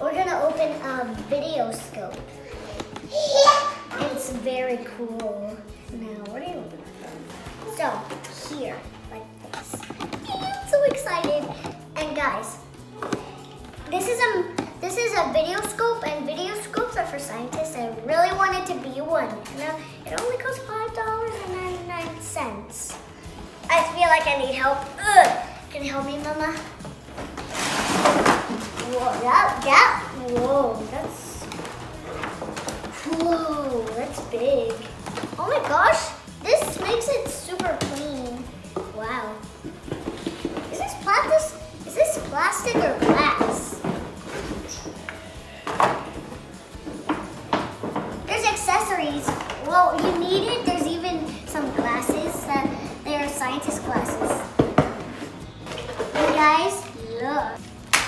we're gonna open a videoscope. And it's very cool. Now, where do you open it from? So, here, like this. I'm so excited. And guys, this is a videoscope, and videoscopes are for scientists. I really wanted to be one. Now, it only costs $5.99. I feel like I need help. Ugh. Can you help me, Mama? Whoa, yeah. Whoa, that's big. Oh my gosh, this makes it super clean. Wow. Is this plastic or glass? There's accessories. Well, you need it. There's even some glasses that they are scientist glasses. You guys, look.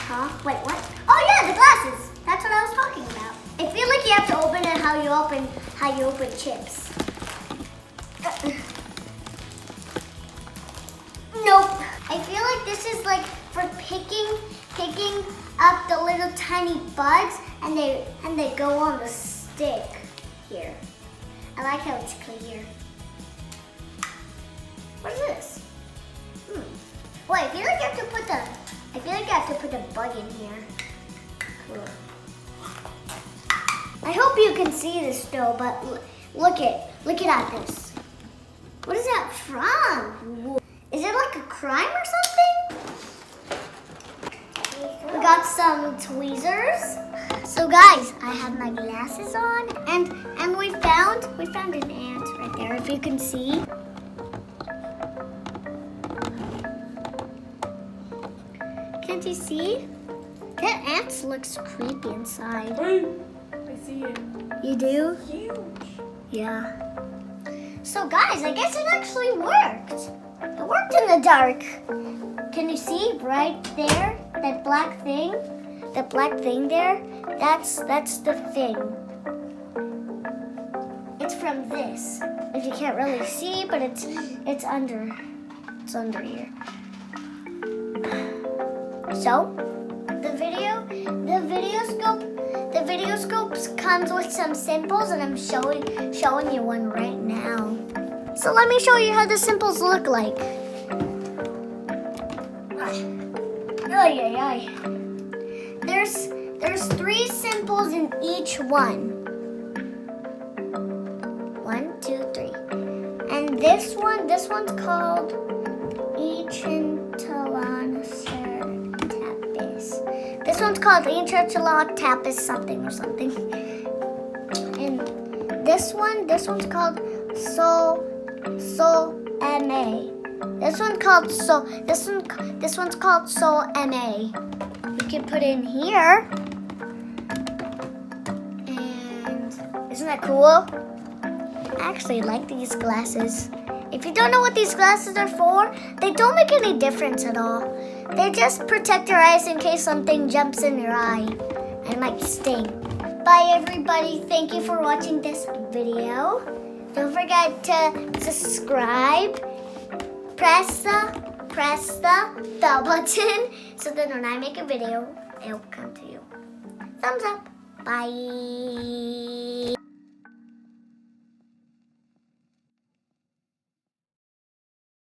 Huh? Wait, what? Oh yeah, the glasses. That's what I was talking about. I feel like you have to open it how you open chips. Nope. I feel like this is like for picking up the little tiny bugs, and they go on the stick here. I like how it's clear. What is this? Wait, I feel like I have to put the bug in here. Cool. I hope you can see this still, but look at this. What is that from? Is it like a crime or something? We got some tweezers. So guys, I have my glasses on, and we found an ant right there, if you can see. Can't you see? That ant looks creepy inside. I see it. You do? It's huge. Yeah. So guys, I guess it actually worked. It worked in the dark. Can you see right there? That black thing? That black thing there? That's the thing. It's from this. If you can't really see, but it's under here. So, the videoscope comes with some symbols, and I'm showing you one right now. So let me show you how the symbols look like. Ay. There's 3 symbols in each one. 1, 2, 3. And this one's called This one's called Inchalotapis something or something. And this one's called Sol Ma. This one's called Sol Ma. We can put in here. And isn't that cool? I actually like these glasses. If you don't know what these glasses are for, they don't make any difference at all. They just protect your eyes in case something jumps in your eye and it might sting. Bye everybody. Thank you for watching this video. Don't forget to subscribe. Press the bell button so that when I make a video, it will come to you. Thumbs up. Bye.